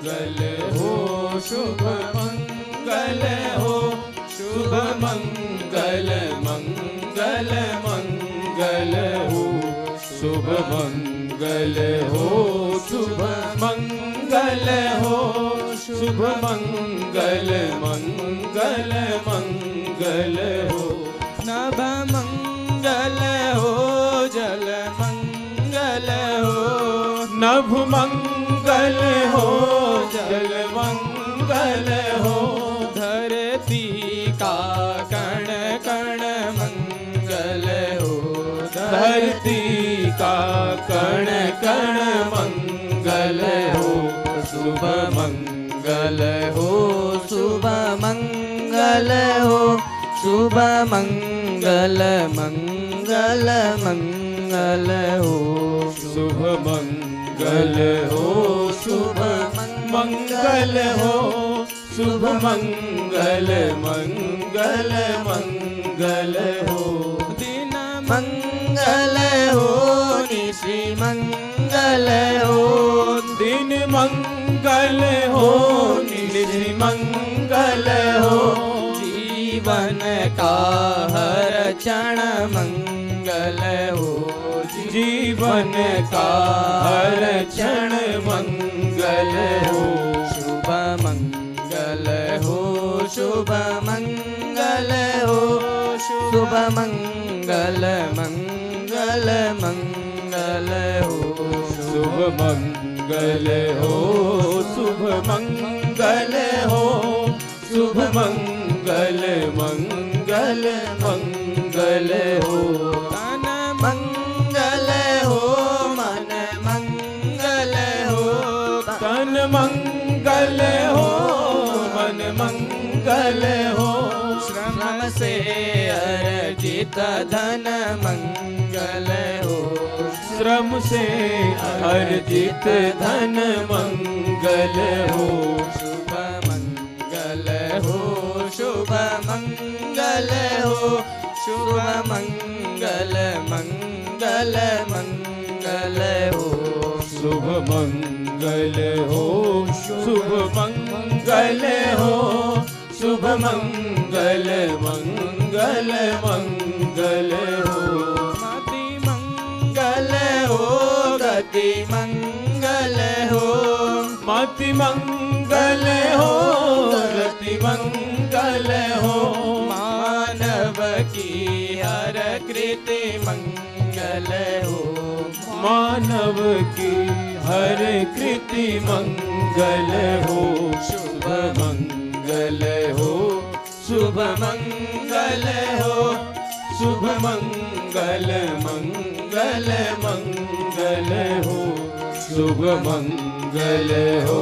मंगल हो, शुभ मंगल हो, शुभ मंगल मंगल मंगल हो, शुभ मंगल हो, शुभ मंगल हो, शुभ मंगल मंगल मंगल हो, नभ मंगल हो, जल मंगल हो, नभ मंगल हो, जल मंगल हो, धरती का कण कण मंगल हो, धरती का कण कण मंगल हो, शुभ मंगल हो, शुभ मंगल हो, शुभ मंगल मंगल मंगल हो, शुभ मंगल हो, शुभ मंगल हो, शुभ मंगल मंगल मंगल हो, दिन मंगल हो, निशि मंगल हो, दिन मंगल हो, निशि मंगल हो, जीवन का हर क्षण मंगल हो, जीवन का हर क्षण मंगल हो, शुभ मंगल हो, शुभ मंगल हो, शुभ मंगल मंगल मंगल हो, शुभ मंगल हो, शुभ मंगल हो, शुभ मंगल मंगल मंगल हो, तन मंगल हो, मन मंगल हो, तन मंगल हो, मन मंगल हो, श्रम से अर्जित धन मंगल हो, श्रम से अर्जित धन मंगल हो, शुभ मंगल हो, शुभ मंगल हो, शुभ मंगल मंगल मंगल हो, शुभ मंगल हो, शुभ मंगल हो, शुभ मंगल मंगल मंगल हो, मति मंगल हो, गति मंगल हो, मति मंगल हो, गति मंगल हो, मानव की हर कृति मंगल हो, मानव की हर कृति मंगल हो, शुभ मंगल हो, शुभ मंगल हो, शुभ मंगल मंगल मंगल हो, शुभ मंगल हो,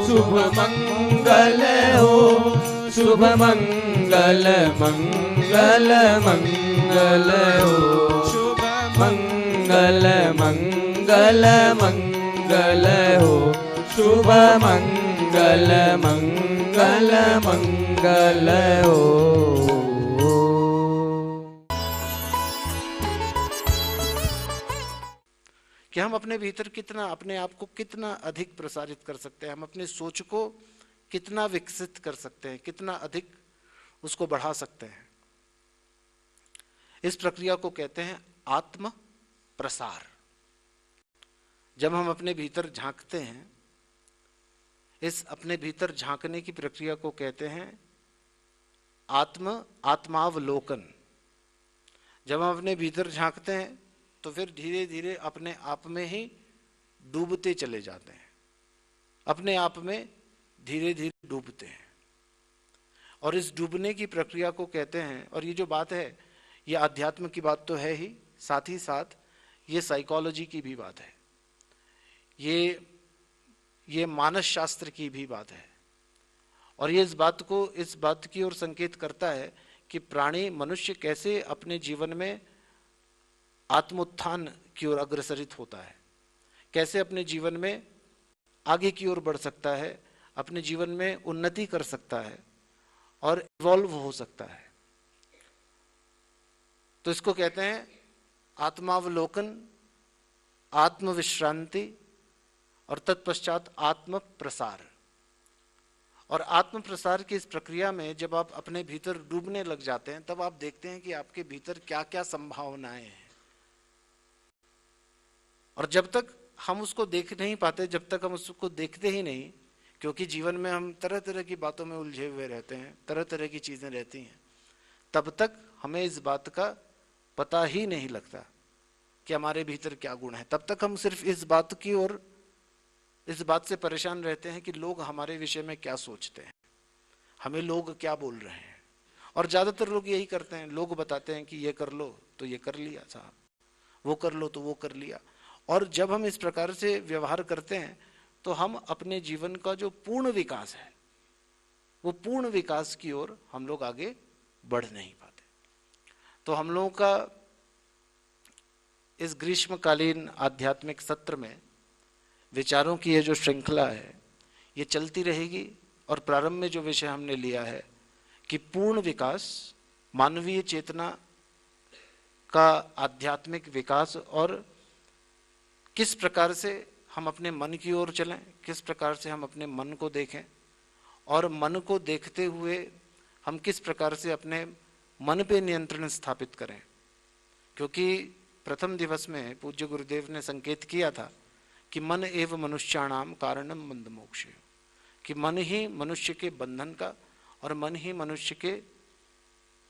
शुभ मंगल हो, शुभ मंगल मंगल मंगल हो, शुभ मंगल मंगल मंगल हो, शुभ मंगल मंगल मंगल हो। कि हम अपने भीतर कितना, अपने आप को कितना अधिक प्रसारित कर सकते हैं, हम अपने सोच को कितना विकसित कर सकते हैं, कितना अधिक उसको बढ़ा सकते हैं। इस प्रक्रिया को कहते हैं आत्म प्रसार। जब हम अपने भीतर झांकते हैं, इस अपने भीतर झांकने की प्रक्रिया को कहते हैं आत्मावलोकन। जब हम अपने भीतर झांकते हैं तो फिर धीरे धीरे अपने आप में ही डूबते चले जाते हैं, अपने आप में धीरे धीरे डूबते हैं। और इस डूबने की प्रक्रिया को कहते हैं, और ये जो बात है ये अध्यात्म की बात तो है ही, साथ ही साथ ये साइकोलॉजी की भी बात है, ये मानस शास्त्र की भी बात है। और ये इस बात की ओर संकेत करता है कि प्राणी मनुष्य कैसे अपने जीवन में आत्मोत्थान की ओर अग्रसरित होता है, कैसे अपने जीवन में आगे की ओर बढ़ सकता है, अपने जीवन में उन्नति कर सकता है और इवॉल्व हो सकता है। तो इसको कहते हैं आत्मावलोकन, आत्मविश्रांति और तत्पश्चात आत्म प्रसार। और आत्म प्रसार की इस प्रक्रिया में जब आप अपने भीतर डूबने लग जाते हैं, तब आप देखते हैं कि आपके भीतर क्या क्या संभावनाएं हैं। और जब तक हम उसको देख नहीं पाते, जब तक हम उसको देखते ही नहीं, क्योंकि जीवन में हम तरह तरह की बातों में उलझे हुए रहते हैं, तरह तरह की चीजें रहती हैं, तब तक हमें इस बात का पता ही नहीं लगता कि हमारे भीतर क्या गुण है। तब तक हम सिर्फ इस बात की ओर, इस बात से परेशान रहते हैं कि लोग हमारे विषय में क्या सोचते हैं, हमें लोग क्या बोल रहे हैं। और ज्यादातर लोग यही करते हैं, लोग बताते हैं कि ये कर लो तो ये कर लिया साहब, वो कर लो तो वो कर लिया। और जब हम इस प्रकार से व्यवहार करते हैं तो हम अपने जीवन का जो पूर्ण विकास है, वो पूर्ण विकास की ओर हम लोग आगे बढ़ नहीं पाते। तो हम लोगों का इस ग्रीष्मकालीन आध्यात्मिक सत्र में विचारों की ये जो श्रृंखला है, ये चलती रहेगी। और प्रारंभ में जो विषय हमने लिया है कि पूर्ण विकास, मानवीय चेतना का आध्यात्मिक विकास, और किस प्रकार से हम अपने मन की ओर चलें, किस प्रकार से हम अपने मन को देखें, और मन को देखते हुए हम किस प्रकार से अपने मन पे नियंत्रण स्थापित करें। क्योंकि प्रथम दिवस में पूज्य गुरुदेव ने संकेत किया था कि मन एव मनुष्याणाम कारणम बंध मोक्ष, कि मन ही मनुष्य के बंधन का और मन ही मनुष्य के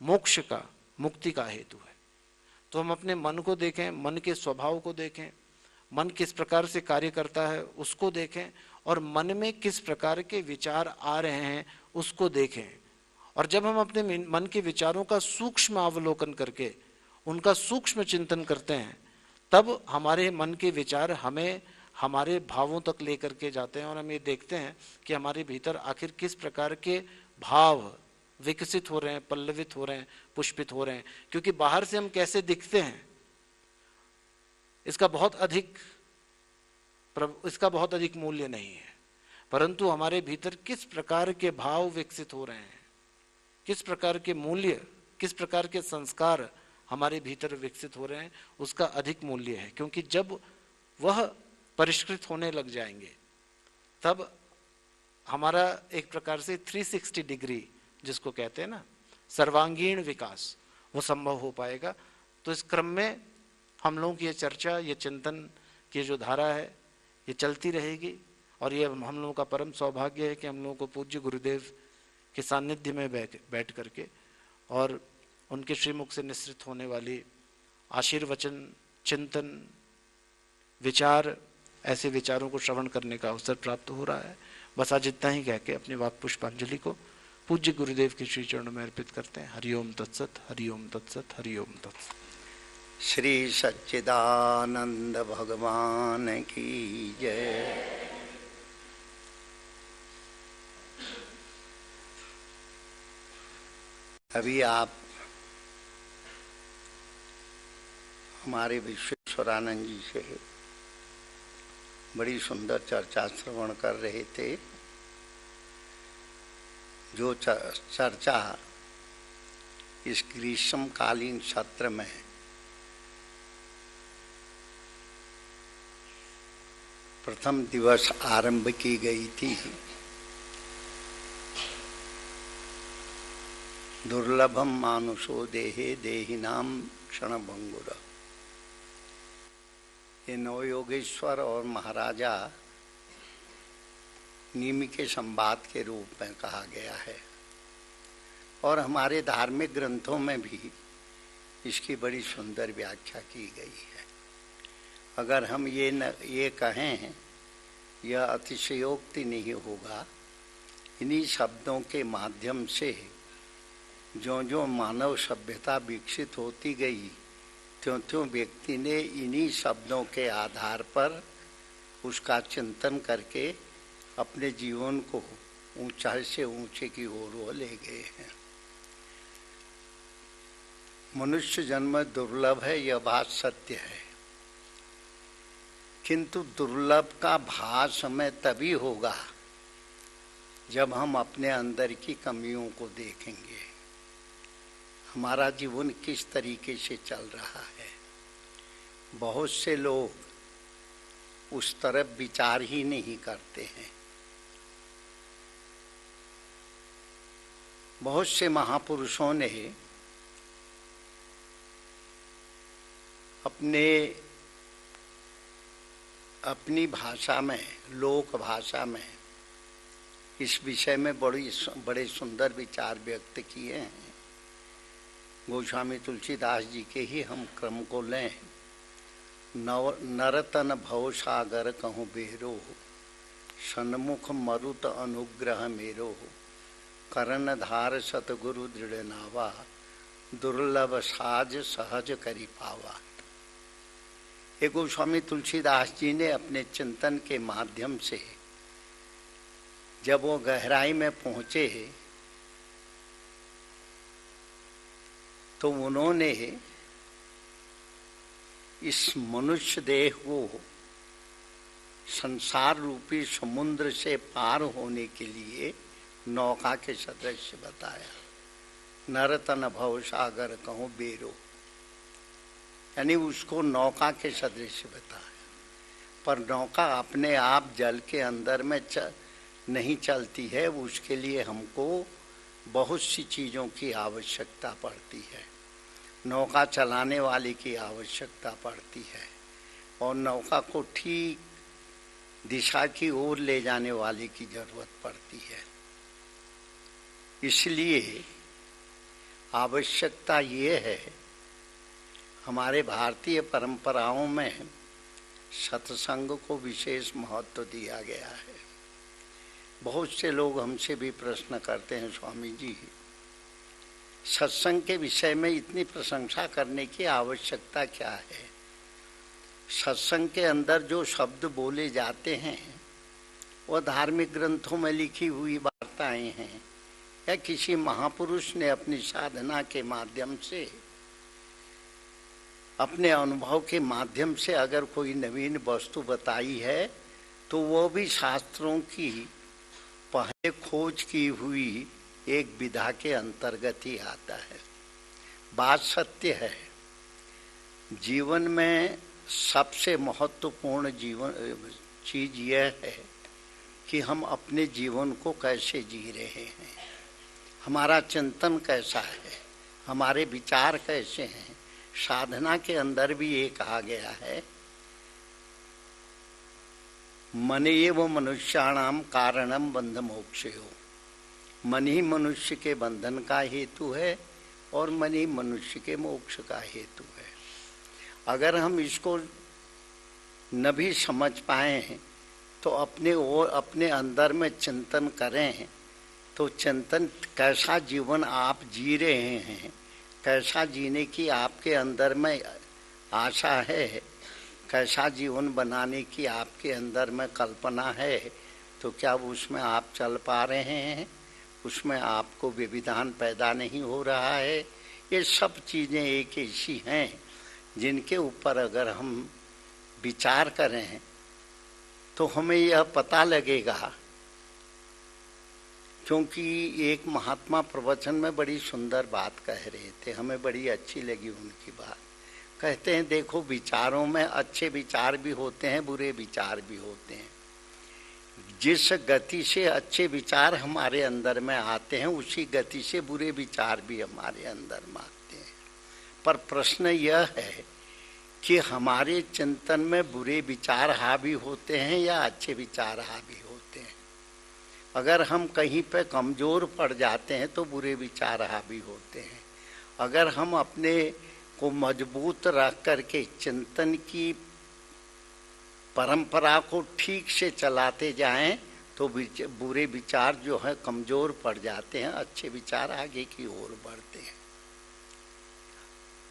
मोक्ष का, मुक्ति का हेतु है। तो हम अपने मन को देखें, मन के स्वभाव को देखें, मन किस प्रकार से कार्य करता है उसको देखें, और मन में किस प्रकार के विचार आ रहे हैं उसको देखें। और जब हम अपने मन के विचारों का सूक्ष्म अवलोकन करके उनका सूक्ष्म चिंतन करते हैं, तब हमारे मन के विचार हमें हमारे भावों तक लेकर के जाते हैं, और हम ये देखते हैं कि हमारे भीतर आखिर किस प्रकार के भाव विकसित हो रहे हैं, पल्लवित हो रहे हैं, पुष्पित हो रहे हैं। क्योंकि बाहर से हम कैसे दिखते हैं इसका बहुत अधिक मूल्य नहीं है, परंतु हमारे भीतर किस प्रकार के भाव विकसित हो रहे हैं, किस प्रकार के मूल्य, किस प्रकार के संस्कार हमारे भीतर विकसित हो रहे हैं, उसका अधिक मूल्य है। क्योंकि जब वह परिष्कृत होने लग जाएंगे, तब हमारा एक प्रकार से 360 डिग्री जिसको कहते हैं ना, सर्वांगीण विकास, वो संभव हो पाएगा। तो इस क्रम में हम लोगों की ये चर्चा, ये चिंतन की जो धारा है, ये चलती रहेगी। और ये हम लोगों का परम सौभाग्य है कि हम लोगों को पूज्य गुरुदेव के सानिध्य में बैठ करके और उनके श्रीमुख से निसृत होने वाली आशीर्वचन, चिंतन, विचार, ऐसे विचारों को श्रवण करने का अवसर प्राप्त हो रहा है। बस आज इतना ही कह के अपनी वाक पुष्पांजलि को पूज्य गुरुदेव के श्री चरणों में अर्पित करते हैं। हरिओम तत्सत, हरिओम तत्सत, हरिओम तत्सत। श्री सच्चिदानंद भगवान की जय। अभी आप हमारे विश्वेश्वरानंद जी से बड़ी सुंदर चर्चा श्रवण कर रहे थे। जो चर्चा इस ग्रीष्मकालीन सत्र में प्रथम दिवस आरंभ की गई थी, दुर्लभम मानुषो देहे देहिनाम क्षणभंगुर, ये नवयोगेश्वर और महाराजा नीमि के संवाद के रूप में कहा गया है। और हमारे धार्मिक ग्रंथों में भी इसकी बड़ी सुंदर व्याख्या की गई है। अगर हम ये कहें, यह अतिशयोक्ति नहीं होगा। इन्हीं शब्दों के माध्यम से जो जो मानव सभ्यता विकसित होती गई, त्यों त्यों व्यक्ति ने इन्हीं शब्दों के आधार पर उसका चिंतन करके अपने जीवन को ऊंचाई से ऊंचे की ओर वो ले गए हैं। मनुष्य जन्म दुर्लभ है, यह बात सत्य है, किंतु दुर्लभ का भास हमें तभी होगा जब हम अपने अंदर की कमियों को देखेंगे, हमारा जीवन किस तरीके से चल रहा है। बहुत से लोग उस तरफ विचार ही नहीं करते हैं। बहुत से महापुरुषों ने अपनी भाषा में, लोक भाषा में इस विषय में बड़े सुंदर विचार व्यक्त किए हैं। गोस्वामी तुलसीदास जी के ही हम क्रम को लें। नरतन भव सागर कहूँ बेरो, सन्मुख मरुत अनुग्रह मेरो, करणधार सतगुरु दृढ़ नावा, दुर्लभ साज सहज करी पावा। ये गोस्वामी तुलसीदास जी ने अपने चिंतन के माध्यम से जब वो गहराई में पहुँचे तो उन्होंने इस मनुष्य देह को संसार रूपी समुद्र से पार होने के लिए नौका के सदृश बताया। नरतन भव सागर कहूँ बेरो, यानी उसको नौका के सदृश बताया। पर नौका अपने आप जल के अंदर में नहीं चलती है, उसके लिए हमको बहुत सी चीज़ों की आवश्यकता पड़ती है। नौका चलाने वाले की आवश्यकता पड़ती है और नौका को ठीक दिशा की ओर ले जाने वाले की जरूरत पड़ती है। इसलिए आवश्यकता ये है, हमारे भारतीय परंपराओं में सत्संग को विशेष महत्व दिया गया है। बहुत से लोग हमसे भी प्रश्न करते हैं, स्वामी जी सत्संग के विषय में इतनी प्रशंसा करने की आवश्यकता क्या है? सत्संग के अंदर जो शब्द बोले जाते हैं वो धार्मिक ग्रंथों में लिखी हुई वार्ताएं हैं या किसी महापुरुष ने अपनी साधना के माध्यम से, अपने अनुभव के माध्यम से अगर कोई नवीन वस्तु बताई है तो वो भी शास्त्रों की पहले खोज की हुई एक विधा के अंतर्गत ही आता है। बात सत्य है, जीवन में सबसे महत्वपूर्ण चीज यह है कि हम अपने जीवन को कैसे जी रहे हैं, हमारा चिंतन कैसा है, हमारे विचार कैसे हैं। साधना के अंदर भी ये कहा गया है, मन एव मनुष्याणाम कारणम बंध मोक्षयो। मन ही मनुष्य के बंधन का हेतु है और मन ही मनुष्य के मोक्ष का हेतु है। अगर हम इसको न भी समझ पाए तो अपने अंदर में चिंतन करें तो चिंतन कैसा जीवन आप जी रहे हैं, कैसा जीने की आपके अंदर में आशा है, कैसा जीवन बनाने की आपके अंदर में कल्पना है, तो क्या उसमें आप चल पा रहे हैं, उसमें आपको व्यवधान पैदा नहीं हो रहा है। ये सब चीज़ें एक ऐसी हैं जिनके ऊपर अगर हम विचार करें तो हमें यह पता लगेगा। क्योंकि एक महात्मा प्रवचन में बड़ी सुंदर बात कह रहे थे, हमें बड़ी अच्छी लगी उनकी बात। कहते हैं देखो, विचारों में अच्छे विचार भी होते हैं, बुरे विचार भी होते हैं। जिस गति से अच्छे विचार हमारे अंदर में आते हैं उसी गति से बुरे विचार भी हमारे अंदर में आते हैं। पर प्रश्न यह है कि हमारे चिंतन में बुरे विचार हावी होते हैं या अच्छे विचार हावी होते हैं। अगर हम कहीं पे कमजोर पड़ जाते हैं तो बुरे विचार हावी होते हैं। अगर हम अपने को मजबूत रख करके चिंतन की परंपरा को ठीक से चलाते जाएं तो बुरे विचार जो है कमजोर पड़ जाते हैं, अच्छे विचार आगे की ओर बढ़ते हैं।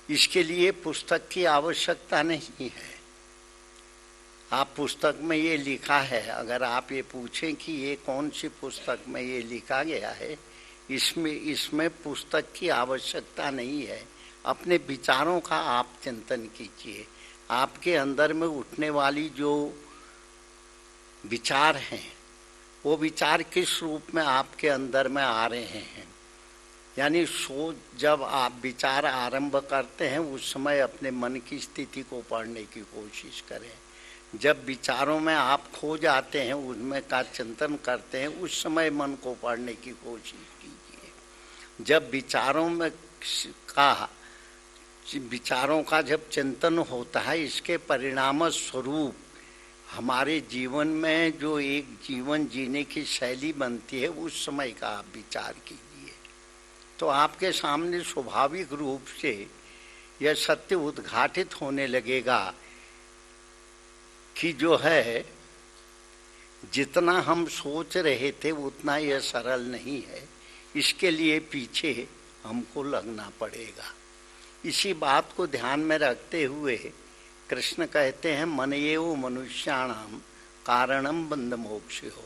इसके लिए पुस्तक की आवश्यकता नहीं है। आप पुस्तक में ये लिखा है, अगर आप ये पूछें कि ये कौन सी पुस्तक में ये लिखा गया है, इसमें पुस्तक की आवश्यकता नहीं है। अपने विचारों का आप चिंतन कीजिए। आपके अंदर में उठने वाली जो विचार हैं वो विचार किस रूप में आपके अंदर में आ रहे हैं। यानी जब आप विचार आरंभ करते हैं उस समय अपने मन की स्थिति को पढ़ने की कोशिश करें। जब विचारों में आप खो जाते हैं, उनमें का चिंतन करते हैं, उस समय मन को पढ़ने की कोशिश कीजिए। जब विचारों का जब चिंतन होता है, इसके परिणाम स्वरूप हमारे जीवन में जो एक जीवन जीने की शैली बनती है, उस समय का आप विचार कीजिए, तो आपके सामने स्वाभाविक रूप से यह सत्य उद्घाटित होने लगेगा कि जो है, जितना हम सोच रहे थे उतना यह सरल नहीं है, इसके लिए पीछे हमको लगना पड़ेगा। इसी बात को ध्यान में रखते हुए कृष्ण कहते हैं, मन एव मनुष्याणाम कारणम बंध मोक्ष हो।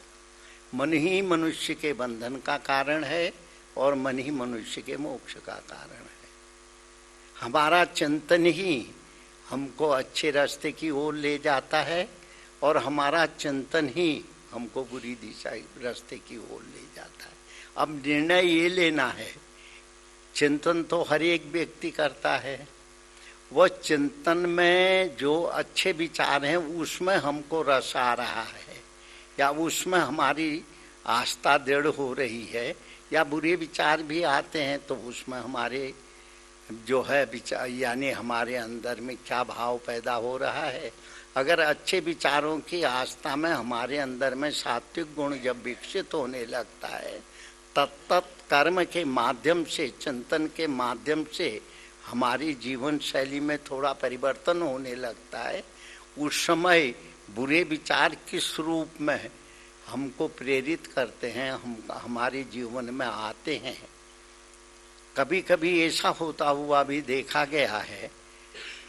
मन ही मनुष्य के बंधन का कारण है और मन ही मनुष्य के मोक्ष का कारण है। हमारा चिंतन ही हमको अच्छे रास्ते की ओर ले जाता है और हमारा चिंतन ही हमको बुरी दिशा रास्ते की ओर ले जाता है। अब निर्णय ये लेना है, चिंतन तो हर एक व्यक्ति करता है, वह चिंतन में जो अच्छे विचार हैं उसमें हमको रस आ रहा है या उसमें हमारी आस्था दृढ़ हो रही है, या बुरे विचार भी आते हैं तो उसमें हमारे जो है विचार यानी हमारे अंदर में क्या भाव पैदा हो रहा है। अगर अच्छे विचारों की आस्था में हमारे अंदर में सात्विक गुण जब विकसित होने लगता है, तत्त कर्म के माध्यम से, चिंतन के माध्यम से हमारी जीवन शैली में थोड़ा परिवर्तन होने लगता है। उस समय बुरे विचार किस रूप में हमको प्रेरित करते हैं, हमारे जीवन में आते हैं। कभी कभी ऐसा होता हुआ भी देखा गया है,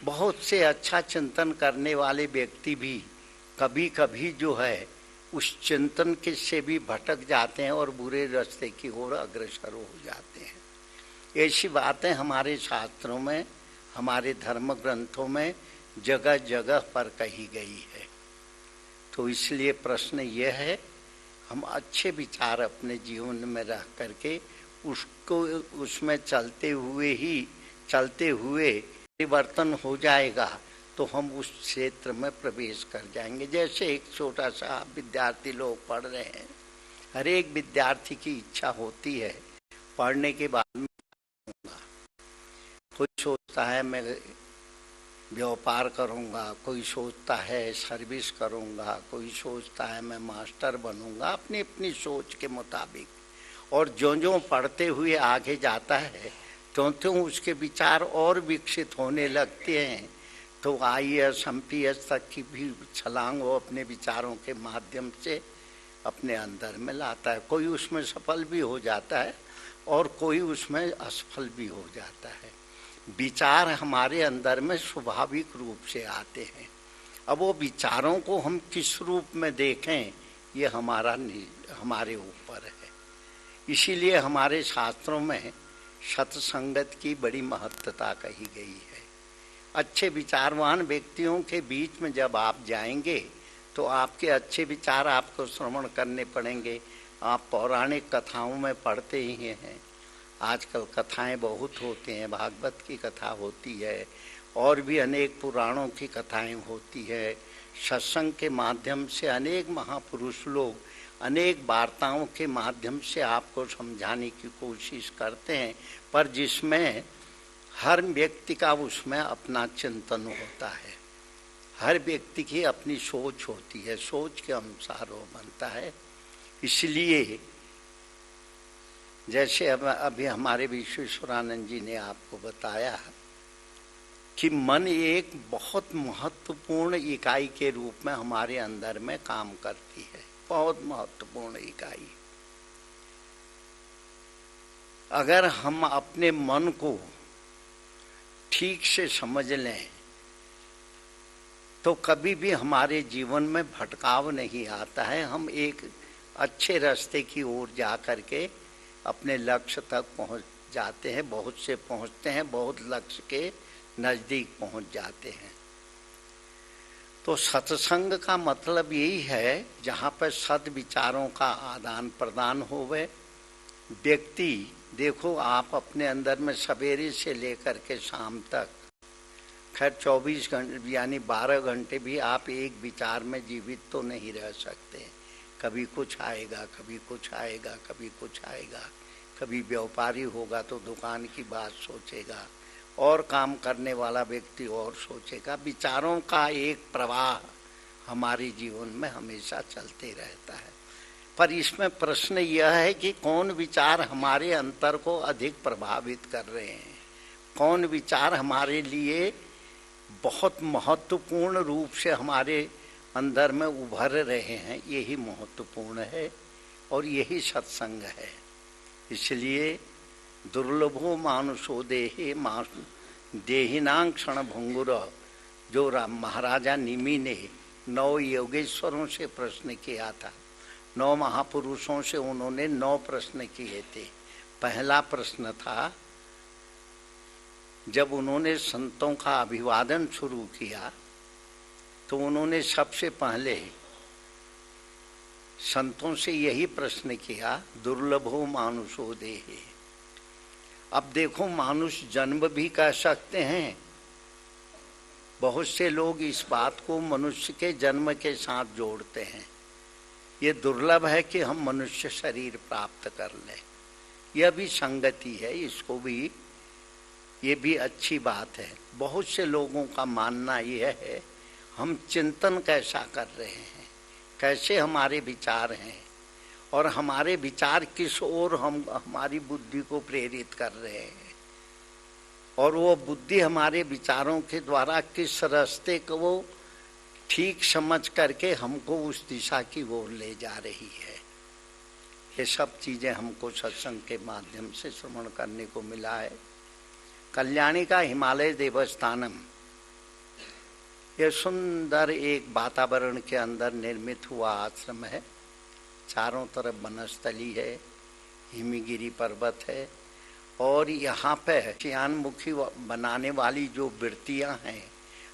बहुत से अच्छा चिंतन करने वाले व्यक्ति भी कभी कभी जो है उस चिंतन के से भी भटक जाते हैं और बुरे रास्ते की ओर अग्रसर हो जाते हैं। ऐसी बातें हमारे शास्त्रों में, हमारे धर्म ग्रंथों में जगह जगह पर कही गई है। तो इसलिए प्रश्न यह है, हम अच्छे विचार अपने जीवन में रख करके उसको उसमें चलते हुए परिवर्तन हो जाएगा तो हम उस क्षेत्र में प्रवेश कर जाएंगे। जैसे एक छोटा सा विद्यार्थी लोग पढ़ रहे हैं, हर एक विद्यार्थी की इच्छा होती है पढ़ने के बाद में करूँगा। कोई सोचता है मैं व्यापार करूँगा, कोई सोचता है सर्विस करूँगा, कोई सोचता है मैं मास्टर बनूँगा, अपनी अपनी सोच के मुताबिक। और जो पढ़ते हुए आगे जाता है त्यों उसके विचार और विकसित होने लगते हैं, तो IAS MPS तक की भी छलांग वो अपने विचारों के माध्यम से अपने अंदर में लाता है। कोई उसमें सफल भी हो जाता है और कोई उसमें असफल भी हो जाता है। विचार हमारे अंदर में स्वाभाविक रूप से आते हैं। अब वो विचारों को हम किस रूप में देखें, ये हमारे ऊपर है। इसीलिए हमारे शास्त्रों में सत्संगत की बड़ी महत्वता कही गई है। अच्छे विचारवान व्यक्तियों के बीच में जब आप जाएंगे तो आपके अच्छे विचार आपको श्रवण करने पड़ेंगे। आप पौराणिक कथाओं में पढ़ते ही हैं, आजकल कथाएं बहुत होती हैं, भागवत की कथा होती है और भी अनेक पुराणों की कथाएं होती है। सत्संग के माध्यम से अनेक महापुरुष लोग अनेक वार्ताओं के माध्यम से आपको समझाने की कोशिश करते हैं, पर जिसमें हर व्यक्ति का उसमें अपना चिंतन होता है, हर व्यक्ति की अपनी सोच होती है, सोच के अनुसार वो बनता है। इसलिए जैसे अभी हमारे विश्वेश्वरानंद जी ने आपको बताया कि मन एक बहुत महत्वपूर्ण इकाई के रूप में हमारे अंदर में काम करती है, बहुत महत्वपूर्ण इकाई। अगर हम अपने मन को ठीक से समझ लें तो कभी भी हमारे जीवन में भटकाव नहीं आता है। हम एक अच्छे रास्ते की ओर जा करके अपने लक्ष्य तक पहुंच जाते हैं, बहुत से पहुंचते हैं, बहुत लक्ष्य के नजदीक पहुंच जाते हैं। तो सत्संग का मतलब यही है जहाँ पर सद विचारों का आदान प्रदान होवे। व्यक्ति देखो, आप अपने अंदर में सवेरे से लेकर के शाम तक खैर 24 घंटे यानी 12 घंटे भी आप एक विचार में जीवित तो नहीं रह सकते। कभी कुछ आएगा, कभी कुछ आएगा, कभी कुछ आएगा। कभी व्यापारी होगा तो दुकान की बात सोचेगा, और काम करने वाला व्यक्ति और सोचेगा। विचारों का एक प्रवाह हमारे जीवन में हमेशा चलते रहता है। पर इसमें प्रश्न यह है कि कौन विचार हमारे अंतर को अधिक प्रभावित कर रहे हैं, कौन विचार हमारे लिए बहुत महत्वपूर्ण रूप से हमारे अंदर में उभर रहे हैं। यही महत्वपूर्ण है और यही सत्संग है। इसलिए दुर्लभो मानुषो देहे देहिनां क्षण भंगुर, जो महाराजा निमि ने 9 योगेश्वरों से प्रश्न किया था, 9 महापुरुषों से उन्होंने 9 प्रश्न किए थे। पहला प्रश्न था, जब उन्होंने संतों का अभिवादन शुरू किया तो उन्होंने सबसे पहले संतों से यही प्रश्न किया, दुर्लभो मानुषो देहे। अब देखो, मानुष जन्म भी कह सकते हैं। बहुत से लोग इस बात को मनुष्य के जन्म के साथ जोड़ते हैं। ये दुर्लभ है कि हम मनुष्य शरीर प्राप्त कर लें, यह भी संगति है, इसको भी, ये भी अच्छी बात है। बहुत से लोगों का मानना यह है, हम चिंतन कैसा कर रहे हैं, कैसे हमारे विचार हैं, और हमारे विचार किस ओर हम हमारी बुद्धि को प्रेरित कर रहे हैं, और वो बुद्धि हमारे विचारों के द्वारा किस रास्ते को वो ठीक समझ करके हमको उस दिशा की ओर ले जा रही है। ये सब चीजें हमको सत्संग के माध्यम से श्रवण करने को मिला है। कल्याणी का हिमालय देवस्थानम, यह सुंदर एक वातावरण के अंदर निर्मित हुआ आश्रम है। चारों तरफ वनस्थली है, हिमगिरी पर्वत है, और यहाँ पे चियानमुखी बनाने वाली जो वृत्तियाँ हैं,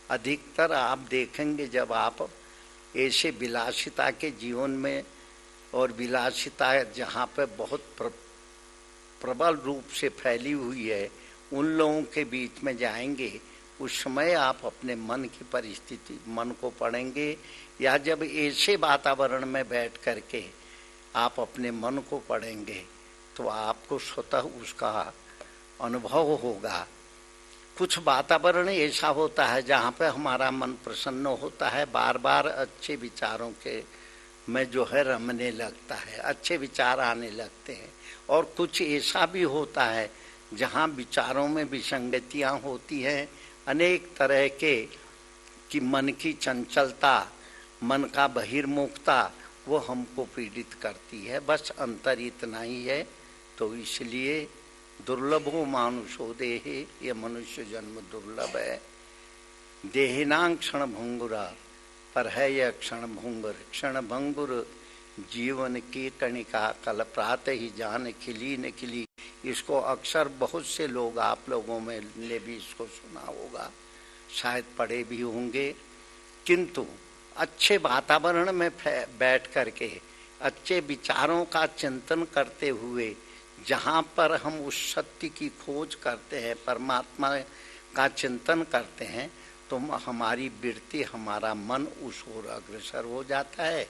अधिकतर आप देखेंगे जब आप ऐसे विलासिता के जीवन में, और विलासिता जहाँ पे बहुत प्रबल रूप से फैली हुई है, उन लोगों के बीच में जाएंगे, उस समय आप अपने मन की परिस्थिति, मन को पढ़ेंगे, या जब ऐसे वातावरण में बैठ करके आप अपने मन को पढ़ेंगे तो आपको स्वतः उसका अनुभव होगा। कुछ वातावरण ऐसा होता है जहाँ पे हमारा मन प्रसन्न होता है, बार बार अच्छे विचारों के में जो है रमने लगता है, अच्छे विचार आने लगते हैं। और कुछ ऐसा भी होता है जहाँ विचारों में विसंगतियाँ होती हैं, अनेक तरह के कि मन की चंचलता, मन का बहिर्मुखता, वो हमको पीड़ित करती है। बस अंतर इतना ही है। तो इसलिए दुर्लभो मानुषो देहे, ये मनुष्य जन्म दुर्लभ है। देहिनां क्षण भंगुरा, पर है यह क्षण भंगुर। क्षण भंगुर जीवन की कणिका, कल प्रातः ही जान खिली न खिली। इसको अक्सर बहुत से लोग, आप लोगों में ने भी इसको सुना होगा, शायद पढ़े भी होंगे। किंतु अच्छे वातावरण में बैठ करके अच्छे विचारों का चिंतन करते हुए, जहाँ पर हम उस सत्य की खोज करते हैं, परमात्मा का चिंतन करते हैं, तो हमारी वृत्ति, हमारा मन उस ओर अग्रसर हो जाता है,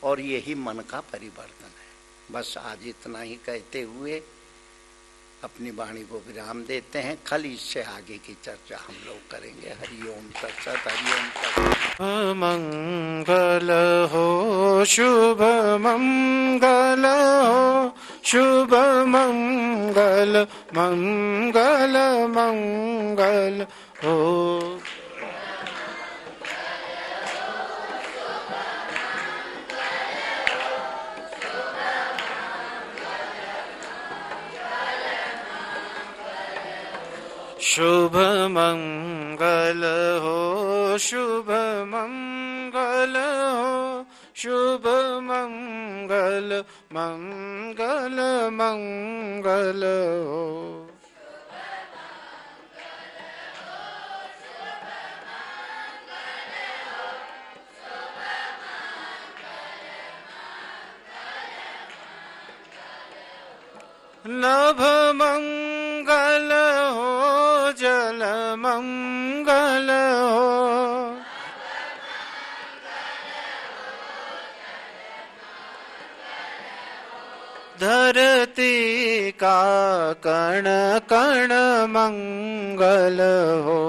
और यही मन का परिवर्तन है। बस आज इतना ही कहते हुए अपनी वाणी को विराम देते हैं। कल इससे आगे की चर्चा हम लोग करेंगे। हरिओम तत्सत, हरिओम तत्सत। मंगल हो, शुभ मंगल हो, शुभ मंगल, मंगल मंगल हो। शुभ मंगल हो, शुभ मंगल हो, शुभ मंगल, मंगल मंगल हो। नभ मंगल हो, जल मंगल मंगल हो। धरती का कण कण मंगल हो।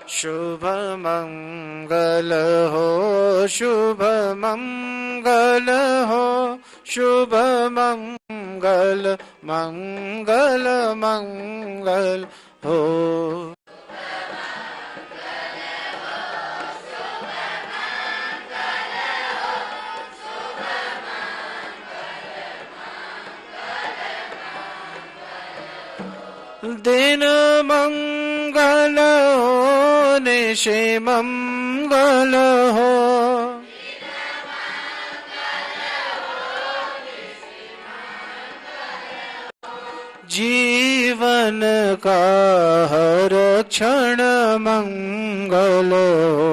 शुभ मंगल हो, शुभ मंगल हो, शुभ मंगल, मंगल मंगल हो। दिन मंगल हो, निशि मंगल हो। जीवन का हर क्षण मंगल हो।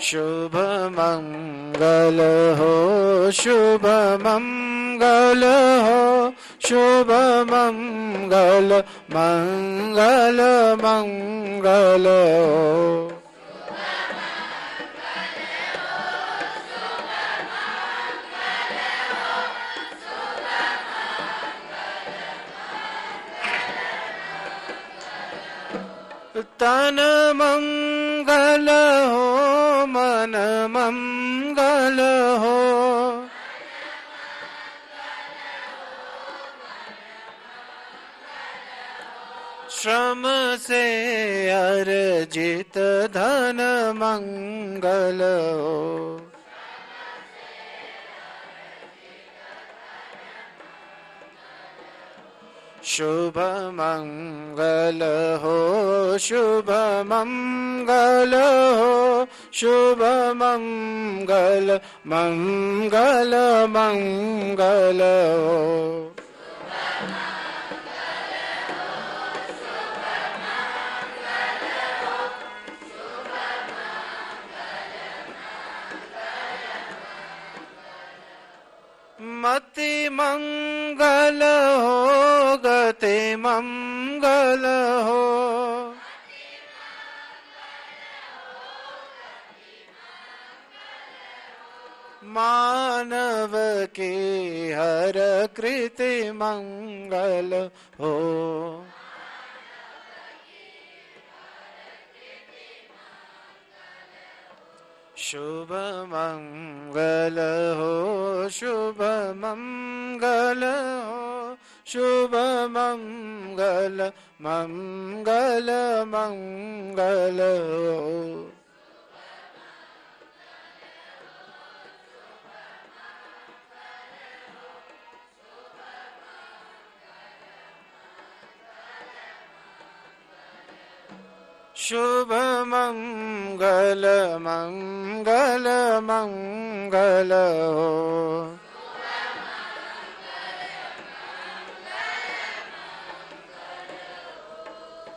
शुभ मंगल हो, शुभ मंगल हो, शुभ मंगल, मंगल मंगल हो। तन मंगल हो, मन मंगल हो। श्रम से अर्जित धन मंगल हो। शुभ मंगल हो, शुभ मंगल हो, शुभ मंगल, मंगल मंगल हो। मति मंगल हो, गति मंगल हो। मानव की हर कृति मंगल हो। शुभ मंगल हो, शुभ मंगल हो, शुभ मंगल, मंगल मंगल हो। शुभ मंगल, मंगल मंगल हो।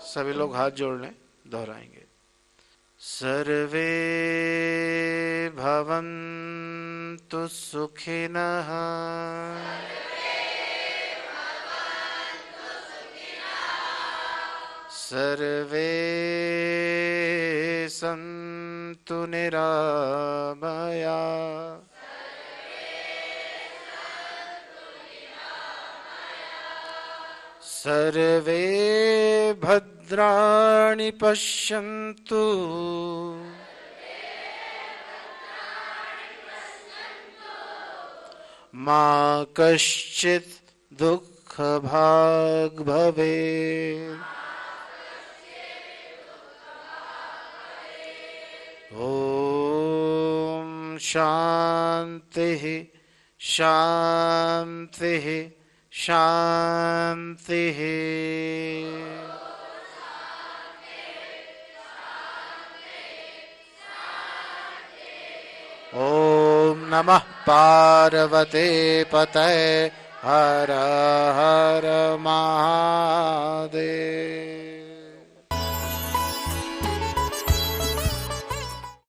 सभी लोग हाथ जोड़ लें, दोहराएंगे। सर्वे भवन्तु सुखिनः, सर्वे सन्तु निरामया, सर्वे भद्राणि पश्यन्तु, मा कश्चित् दुःखभाग् भवेत्। ओम शांति शांति शांति। ओम नमः पार्वती पतये हर हर महा